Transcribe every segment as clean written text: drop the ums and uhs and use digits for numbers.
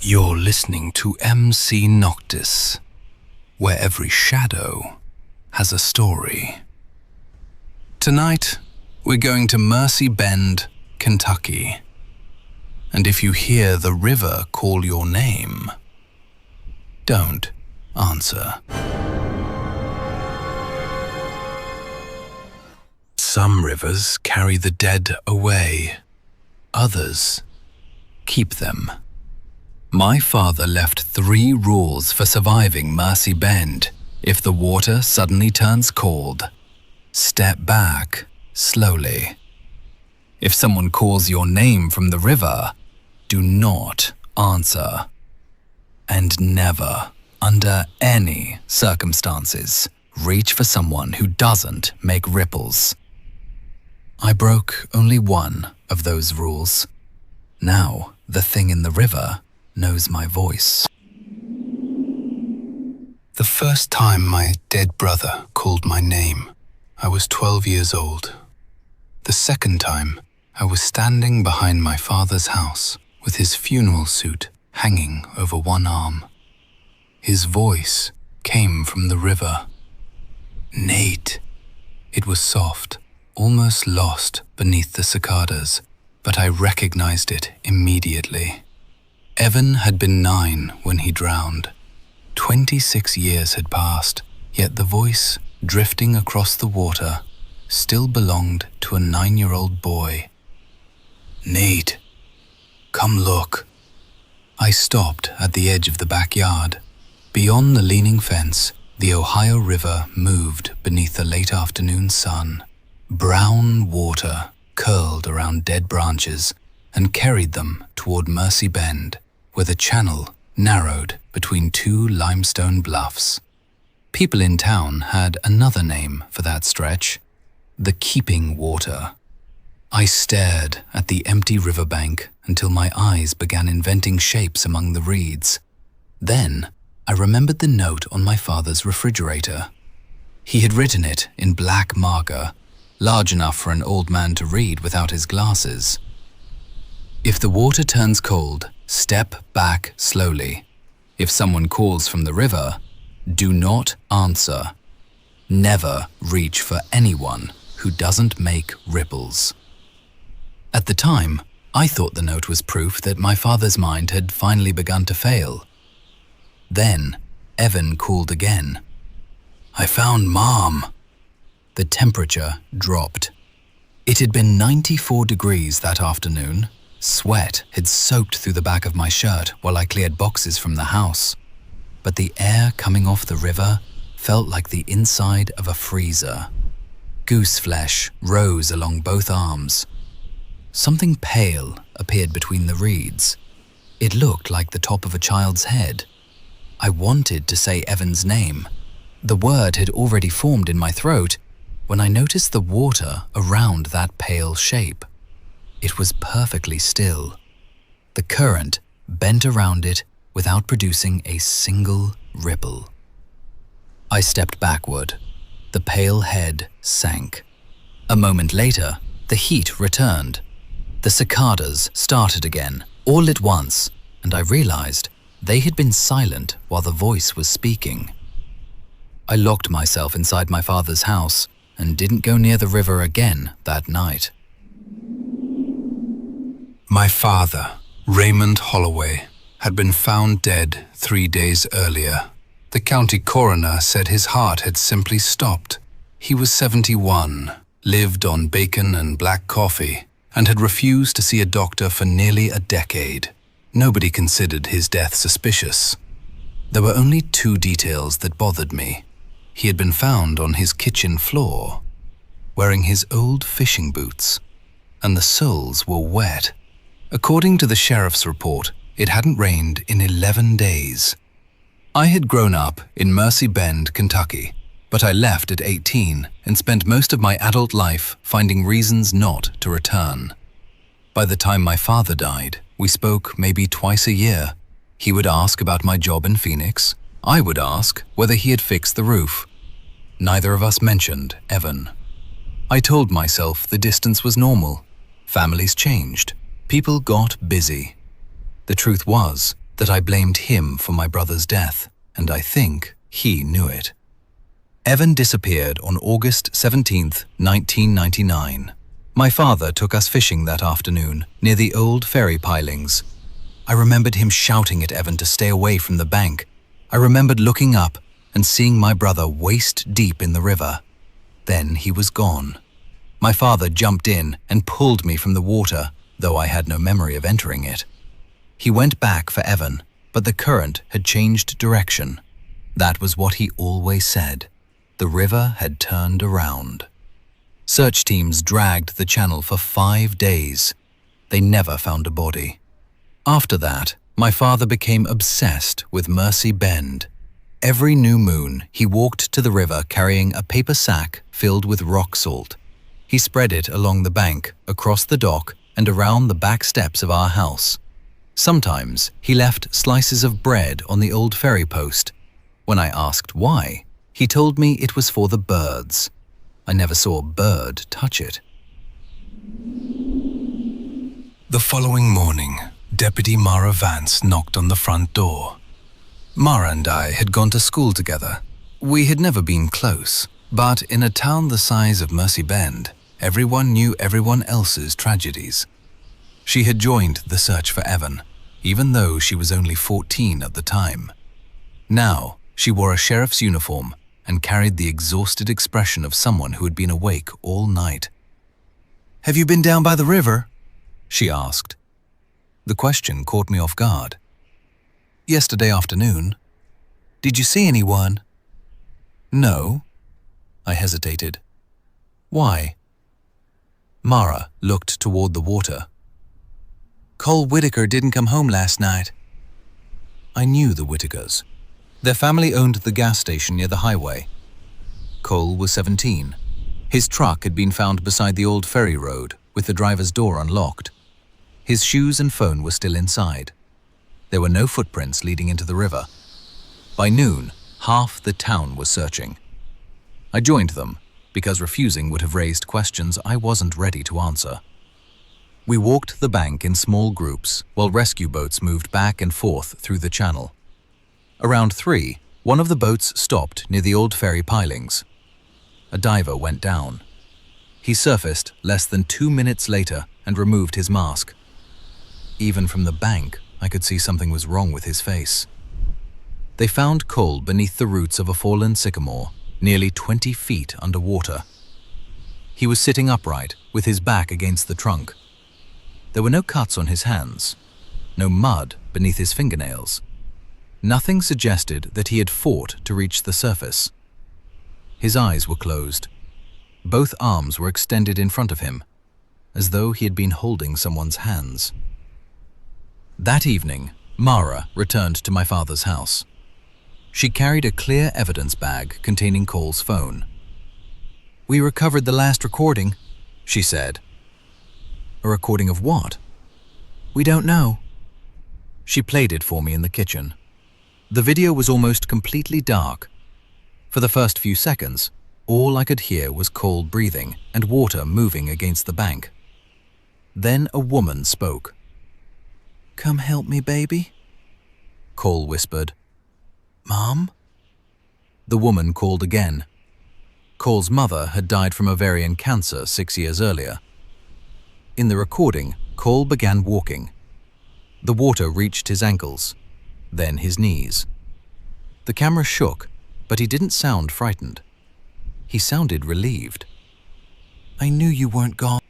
You're listening to MC Noctis, where every shadow has a story. Tonight, we're going to Mercy Bend, Kentucky. And if you hear the river call your name, don't answer. Some rivers carry the dead away. Others keep them. My father left 3 rules for surviving Mercy Bend if the water suddenly turns cold. Step back slowly. If someone calls your name from the river, do not answer. And never, under any circumstances, reach for someone who doesn't make ripples. I broke only one of those rules. Now, the thing in the river knows my voice. The first time my dead brother called my name, I was 12 years old. The second time, I was standing behind my father's house with his funeral suit hanging over one arm. His voice came from the river. Nate. It was soft, almost lost beneath the cicadas, but I recognized it immediately. Evan had been 9 when he drowned. 26 years had passed, yet the voice drifting across the water still belonged to a 9-year-old boy. Nate, come look. I stopped at the edge of the backyard. Beyond the leaning fence, the Ohio River moved beneath the late afternoon sun. Brown water curled around dead branches and carried them toward Mercy Bend, where the channel narrowed between 2 limestone bluffs. People in town had another name for that stretch, the Keeping Water. I stared at the empty riverbank until my eyes began inventing shapes among the reeds. Then I remembered the note on my father's refrigerator. He had written it in black marker, large enough for an old man to read without his glasses. If the water turns cold, step back slowly. If someone calls from the river, do not answer. Never reach for anyone who doesn't make ripples. At the time, I thought the note was proof that my father's mind had finally begun to fail. Then, Evan called again. I found Mom. The temperature dropped. It had been 94 degrees that afternoon. Sweat had soaked through the back of my shirt while I cleared boxes from the house. But the air coming off the river felt like the inside of a freezer. Goose flesh rose along both arms. Something pale appeared between the reeds. It looked like the top of a child's head. I wanted to say Evan's name. The word had already formed in my throat when I noticed the water around that pale shape. It was perfectly still. The current bent around it without producing a single ripple. I stepped backward. The pale head sank. A moment later, the heat returned. The cicadas started again, all at once, and I realized they had been silent while the voice was speaking. I locked myself inside my father's house and didn't go near the river again that night. My father, Raymond Holloway, had been found dead 3 days earlier. The county coroner said his heart had simply stopped. He was 71, lived on bacon and black coffee, and had refused to see a doctor for nearly a decade. Nobody considered his death suspicious. There were only 2 details that bothered me. He had been found on his kitchen floor, wearing his old fishing boots, and the soles were wet. According to the sheriff's report, it hadn't rained in 11 days. I had grown up in Mercy Bend, Kentucky, but I left at 18 and spent most of my adult life finding reasons not to return. By the time my father died, we spoke maybe twice a year. He would ask about my job in Phoenix. I would ask whether he had fixed the roof. Neither of us mentioned Evan. I told myself the distance was normal. Families changed. People got busy. The truth was, that I blamed him for my brother's death, and I think he knew it. Evan disappeared on August 17th, 1999. My father took us fishing that afternoon near the old ferry pilings. I remembered him shouting at Evan to stay away from the bank. I remembered looking up and seeing my brother waist deep in the river. Then he was gone. My father jumped in and pulled me from the water, though I had no memory of entering it. He went back for Evan, but the current had changed direction. That was what he always said. The river had turned around. Search teams dragged the channel for 5 days. They never found a body. After that, my father became obsessed with Mercy Bend. Every new moon, he walked to the river carrying a paper sack filled with rock salt. He spread it along the bank, across the dock, and around the back steps of our house. Sometimes he left slices of bread on the old ferry post. When I asked why, he told me it was for the birds. I never saw a bird touch it. The following morning, Deputy Mara Vance knocked on the front door. Mara and I had gone to school together. We had never been close, but in a town the size of Mercy Bend, everyone knew everyone else's tragedies. She had joined the search for Evan, even though she was only 14 at the time. Now, she wore a sheriff's uniform and carried the exhausted expression of someone who had been awake all night. "Have you been down by the river?" she asked. The question caught me off guard. "Yesterday afternoon." "Did you see anyone?" "No." I hesitated. "Why?" Mara looked toward the water. "Cole Whitaker didn't come home last night." I knew the Whitakers. Their family owned the gas station near the highway. Cole was 17. His truck had been found beside the old ferry road with the driver's door unlocked. His shoes and phone were still inside. There were no footprints leading into the river. By noon, half the town was searching. I joined them because refusing would have raised questions I wasn't ready to answer. We walked the bank in small groups while rescue boats moved back and forth through the channel. Around 3, one of the boats stopped near the old ferry pilings. A diver went down. He surfaced less than 2 minutes later and removed his mask. Even from the bank, I could see something was wrong with his face. They found Cole beneath the roots of a fallen sycamore, nearly 20 feet underwater. He was sitting upright, with his back against the trunk. There were no cuts on his hands, no mud beneath his fingernails. Nothing suggested that he had fought to reach the surface. His eyes were closed. Both arms were extended in front of him, as though he had been holding someone's hands. That evening, Mara returned to my father's house. She carried a clear evidence bag containing Cole's phone. "We recovered the last recording," she said. "A recording of what?" "We don't know." She played it for me in the kitchen. The video was almost completely dark. For the first few seconds, all I could hear was Cole breathing and water moving against the bank. Then a woman spoke. "Come help me, baby," Cole whispered. "Mom?" The woman called again. Cole's mother had died from ovarian cancer 6 years earlier. In the recording, Cole began walking. The water reached his ankles, then his knees. The camera shook, but he didn't sound frightened. He sounded relieved. "I knew you weren't gone."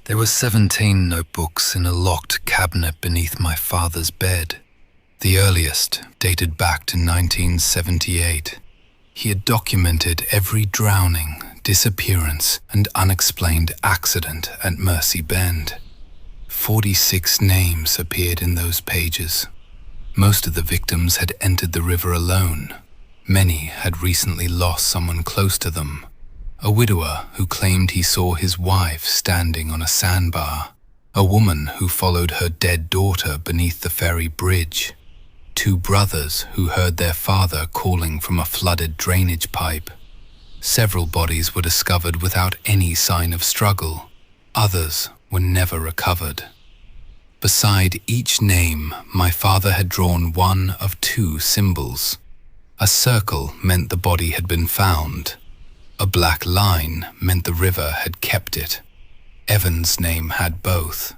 There were 17 notebooks in a locked cabinet beneath my father's bed. The earliest dated back to 1978. He had documented every drowning, disappearance, and unexplained accident at Mercy Bend. 46 names appeared in those pages. Most of the victims had entered the river alone. Many had recently lost someone close to them. A widower who claimed he saw his wife standing on a sandbar. A woman who followed her dead daughter beneath the ferry bridge. 2 brothers who heard their father calling from a flooded drainage pipe. Several bodies were discovered without any sign of struggle. Others were never recovered. Beside each name, my father had drawn one of two symbols. A circle meant the body had been found. A black line meant the river had kept it. Evan's name had both.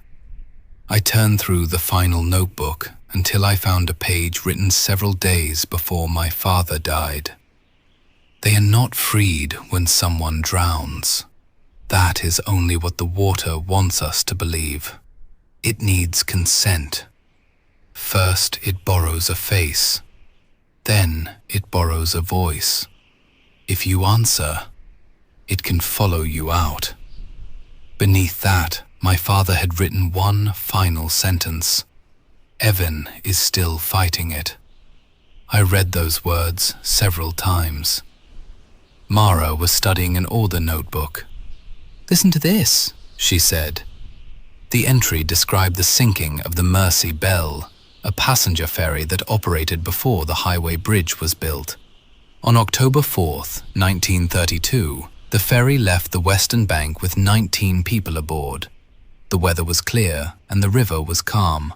I turned through the final notebook until I found a page written several days before my father died. They are not freed when someone drowns. That is only what the water wants us to believe. It needs consent. First, it borrows a face. Then, it borrows a voice. If you answer, it can follow you out. Beneath that, my father had written one final sentence. Evan is still fighting it. I read those words several times. Mara was studying an older notebook. "Listen to this," she said. The entry described the sinking of the Mercy Belle, a passenger ferry that operated before the highway bridge was built. On October 4th, 1932, the ferry left the western bank with 19 people aboard. The weather was clear and the river was calm.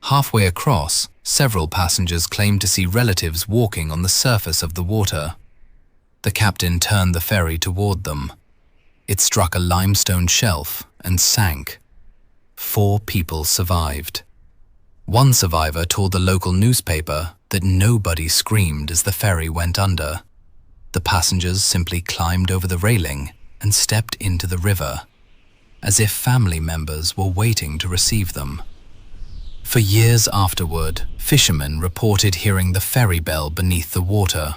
Halfway across, several passengers claimed to see relatives walking on the surface of the water. The captain turned the ferry toward them. It struck a limestone shelf and sank. 4 people survived. One survivor told the local newspaper that nobody screamed as the ferry went under. The passengers simply climbed over the railing and stepped into the river, as if family members were waiting to receive them. For years afterward, fishermen reported hearing the ferry bell beneath the water.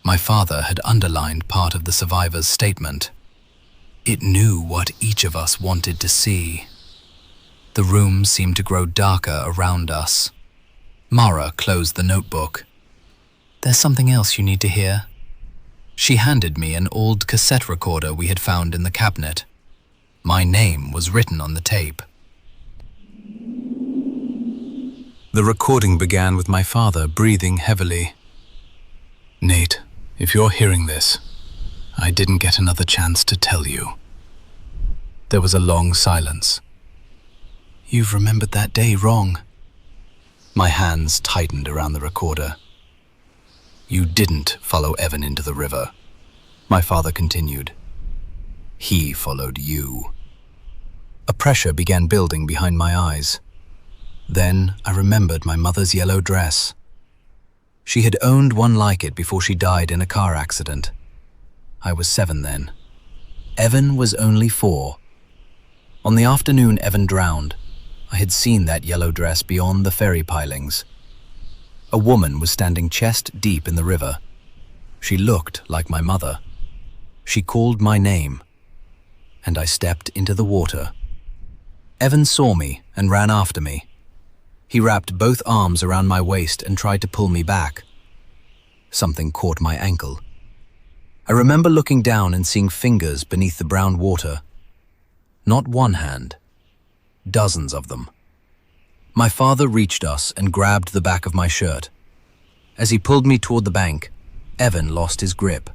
My father had underlined part of the survivor's statement. It knew what each of us wanted to see. The room seemed to grow darker around us. Mara closed the notebook. "There's something else you need to hear." She handed me an old cassette recorder we had found in the cabinet. My name was written on the tape. The recording began with my father breathing heavily. "Nate, if you're hearing this, I didn't get another chance to tell you." There was a long silence. "You've remembered that day wrong." My hands tightened around the recorder. "You didn't follow Evan into the river," my father continued. "He followed you." A pressure began building behind my eyes. Then I remembered my mother's yellow dress. She had owned one like it before she died in a car accident. I was 7 then. Evan was only 4. On the afternoon Evan drowned, I had seen that yellow dress beyond the ferry pilings. A woman was standing chest deep in the river. She looked like my mother. She called my name, and I stepped into the water. Evan saw me and ran after me. He wrapped both arms around my waist and tried to pull me back. Something caught my ankle. I remember looking down and seeing fingers beneath the brown water. Not one hand, dozens of them. My father reached us and grabbed the back of my shirt. As he pulled me toward the bank, Evan lost his grip.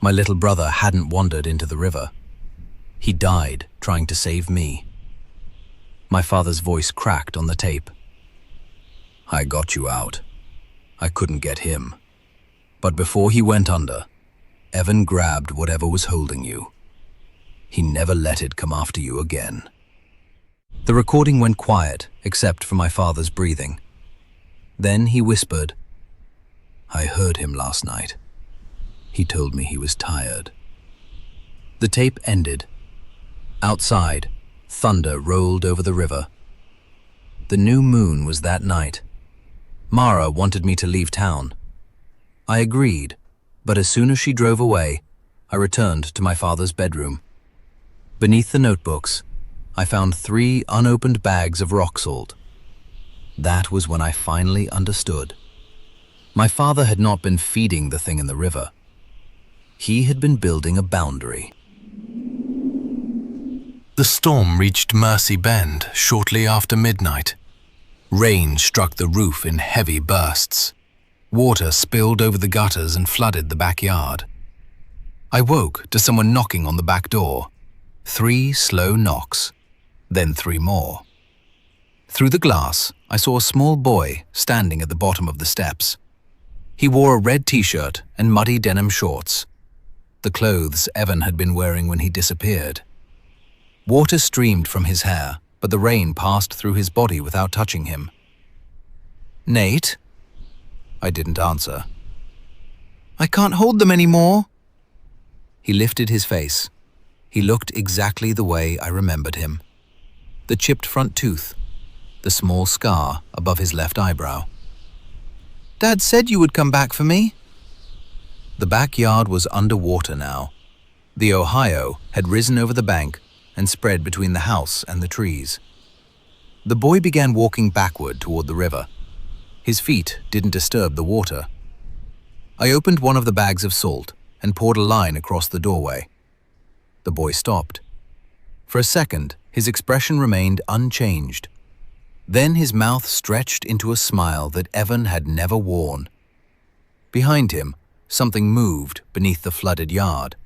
My little brother hadn't wandered into the river. He died trying to save me. My father's voice cracked on the tape. "I got you out. I couldn't get him. But before he went under, Evan grabbed whatever was holding you. He never let it come after you again." The recording went quiet, except for my father's breathing. Then he whispered, "I heard him last night. He told me he was tired." The tape ended. Outside, thunder rolled over the river. The new moon was that night. Mara wanted me to leave town. I agreed, but as soon as she drove away, I returned to my father's bedroom. Beneath the notebooks, I found 3 unopened bags of rock salt. That was when I finally understood. My father had not been feeding the thing in the river. He had been building a boundary. The storm reached Mercy Bend shortly after midnight. Rain struck the roof in heavy bursts. Water spilled over the gutters and flooded the backyard. I woke to someone knocking on the back door. 3 slow knocks, then 3 more. Through the glass, I saw a small boy standing at the bottom of the steps. He wore a red t-shirt and muddy denim shorts, the clothes Evan had been wearing when he disappeared. Water streamed from his hair, but the rain passed through his body without touching him. "Nate?" I didn't answer. "I can't hold them anymore." He lifted his face. He looked exactly the way I remembered him. The chipped front tooth, the small scar above his left eyebrow. "Dad said you would come back for me." The backyard was underwater now. The Ohio had risen over the bank and spread between the house and the trees. The boy began walking backward toward the river. His feet didn't disturb the water. I opened one of the bags of salt and poured a line across the doorway. The boy stopped. For a second, his expression remained unchanged. Then his mouth stretched into a smile that Evan had never worn. Behind him, something moved beneath the flooded yard.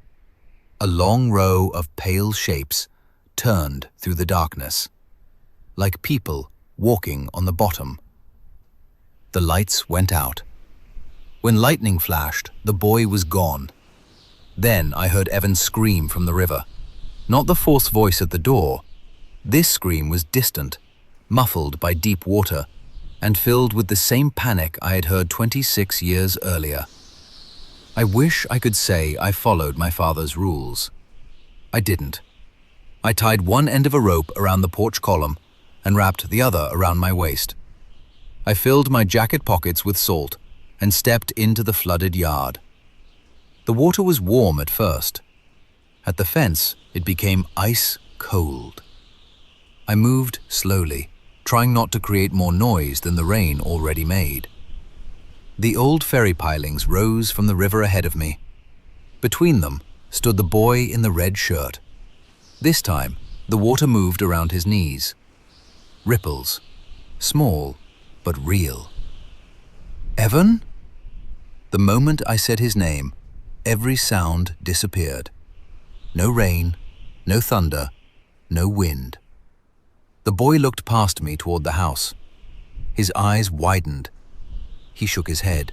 A long row of pale shapes turned through the darkness, like people walking on the bottom. The lights went out. When lightning flashed, the boy was gone. Then I heard Evan scream from the river. Not the forced voice at the door. This scream was distant, muffled by deep water, and filled with the same panic I had heard 26 years earlier. I wish I could say I followed my father's rules. I didn't. I tied one end of a rope around the porch column and wrapped the other around my waist. I filled my jacket pockets with salt and stepped into the flooded yard. The water was warm at first. At the fence, it became ice cold. I moved slowly, trying not to create more noise than the rain already made. The old ferry pilings rose from the river ahead of me. Between them stood the boy in the red shirt. This time, the water moved around his knees. Ripples, small but real. "Evan?" The moment I said his name, every sound disappeared. No rain, no thunder, no wind. The boy looked past me toward the house. His eyes widened. He shook his head.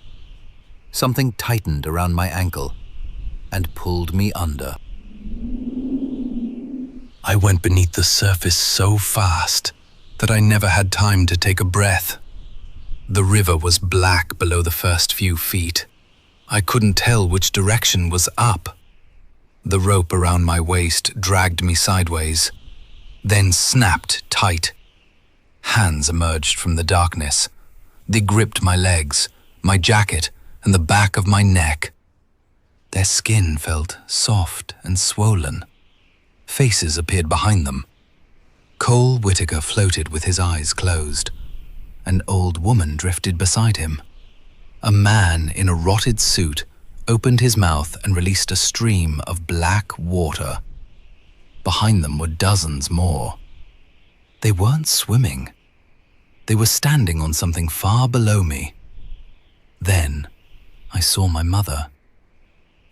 Something tightened around my ankle and pulled me under. I went beneath the surface so fast that I never had time to take a breath. The river was black below the first few feet. I couldn't tell which direction was up. The rope around my waist dragged me sideways, then snapped tight. Hands emerged from the darkness. They gripped my legs, my jacket, and the back of my neck. Their skin felt soft and swollen. Faces appeared behind them. Cole Whitaker floated with his eyes closed. An old woman drifted beside him. A man in a rotted suit opened his mouth and released a stream of black water. Behind them were dozens more. They weren't swimming. They were standing on something far below me. Then I saw my mother.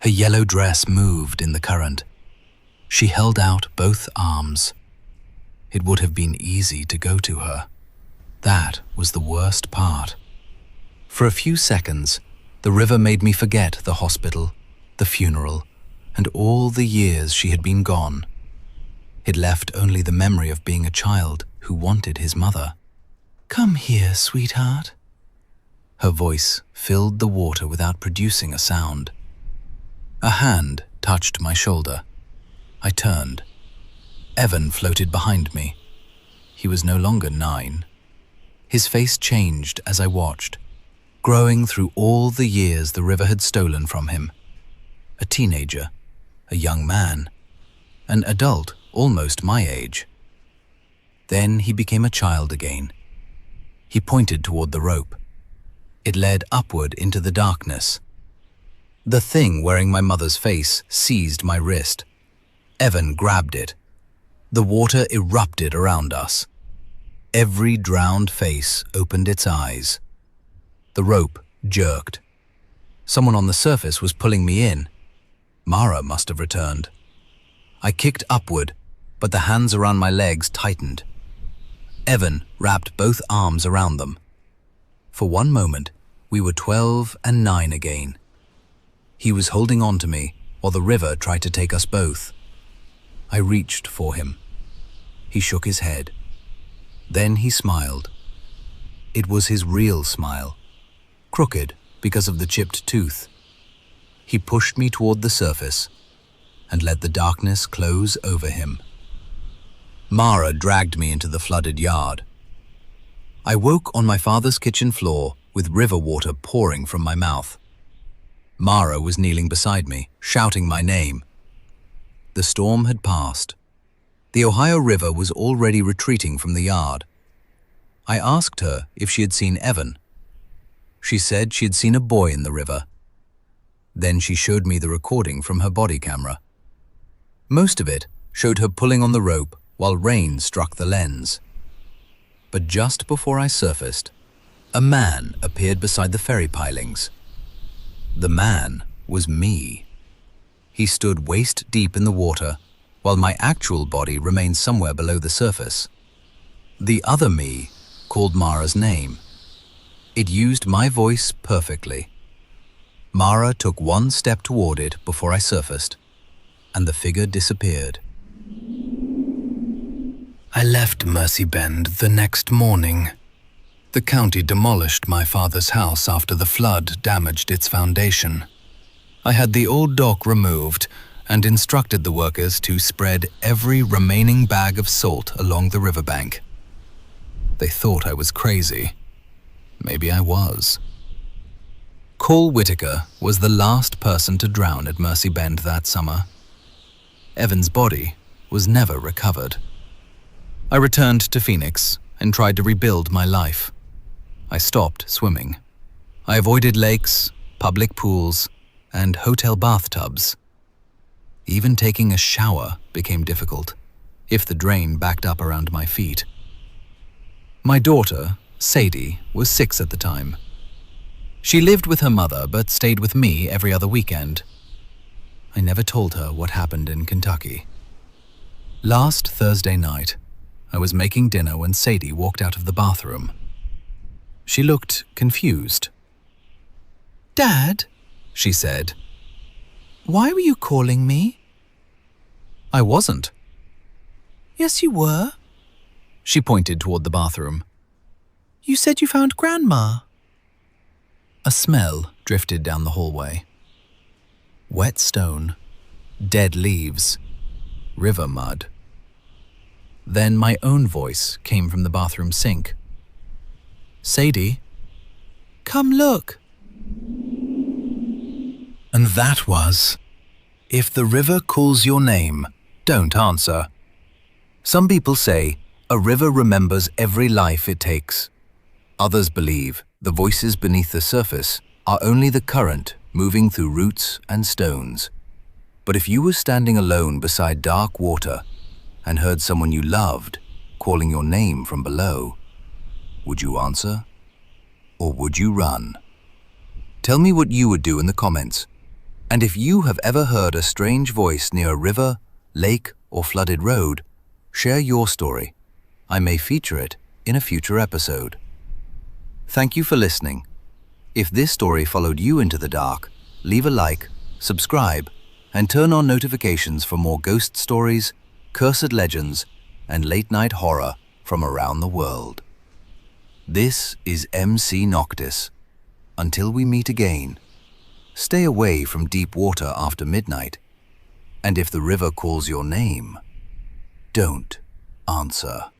Her yellow dress moved in the current. She held out both arms. It would have been easy to go to her. That was the worst part. For a few seconds, the river made me forget the hospital, the funeral, and all the years she had been gone. It left only the memory of being a child who wanted his mother. "Come here, sweetheart." Her voice filled the water without producing a sound. A hand touched my shoulder. I turned. Evan floated behind me. He was no longer 9. His face changed as I watched, growing through all the years the river had stolen from him. A teenager, a young man, an adult almost my age. Then he became a child again. He pointed toward the rope. It led upward into the darkness. The thing wearing my mother's face seized my wrist. Evan grabbed it. The water erupted around us. Every drowned face opened its eyes. The rope jerked. Someone on the surface was pulling me in. Mara must have returned. I kicked upward, but the hands around my legs tightened. Evan wrapped both arms around them. For one moment, we were 12 and 9 again. He was holding on to me while the river tried to take us both. I reached for him. He shook his head. Then he smiled. It was his real smile, crooked because of the chipped tooth. He pushed me toward the surface and let the darkness close over him. Mara dragged me into the flooded yard. I woke on my father's kitchen floor with river water pouring from my mouth. Mara was kneeling beside me, shouting my name. The storm had passed. The Ohio River was already retreating from the yard. I asked her if she had seen Evan. She said she had seen a boy in the river. Then she showed me the recording from her body camera. Most of it showed her pulling on the rope while rain struck the lens. But just before I surfaced, a man appeared beside the ferry pilings. The man was me. He stood waist deep in the water, while my actual body remained somewhere below the surface. The other me called Mara's name. It used my voice perfectly. Mara took one step toward it before I surfaced, and the figure disappeared. I left Mercy Bend the next morning. The county demolished my father's house after the flood damaged its foundation. I had the old dock removed and instructed the workers to spread every remaining bag of salt along the riverbank. They thought I was crazy. Maybe I was. Cole Whitaker was the last person to drown at Mercy Bend that summer. Evan's body was never recovered. I returned to Phoenix and tried to rebuild my life. I stopped swimming. I avoided lakes, public pools, and hotel bathtubs. Even taking a shower became difficult, if the drain backed up around my feet. My daughter, Sadie, was 6 at the time. She lived with her mother but stayed with me every other weekend. I never told her what happened in Kentucky. Last Thursday night, I was making dinner when Sadie walked out of the bathroom. She looked confused. "Dad," she said, "why were you calling me?" I wasn't. "Yes, you were." She pointed toward the bathroom. "You said you found Grandma." A smell drifted down the hallway. Wet stone, dead leaves, river mud. Then my own voice came from the bathroom sink. "Sadie, "Come look." And that was, if the river calls your name, don't answer. Some people say a river remembers every life it takes. Others believe the voices beneath the surface are only the current moving through roots and stones. But if you were standing alone beside dark water and heard someone you loved calling your name from below, would you answer? Or would you run? Tell me what you would do in the comments. And if you have ever heard a strange voice near a river, lake, or flooded road, share your story. I may feature it in a future episode. Thank you for listening. If this story followed you into the dark, leave a like, subscribe, and turn on notifications for more ghost stories, cursed legends, and late-night horror from around the world. This is MC Noctis. Until we meet again, stay away from deep water after midnight, and if the river calls your name, don't answer.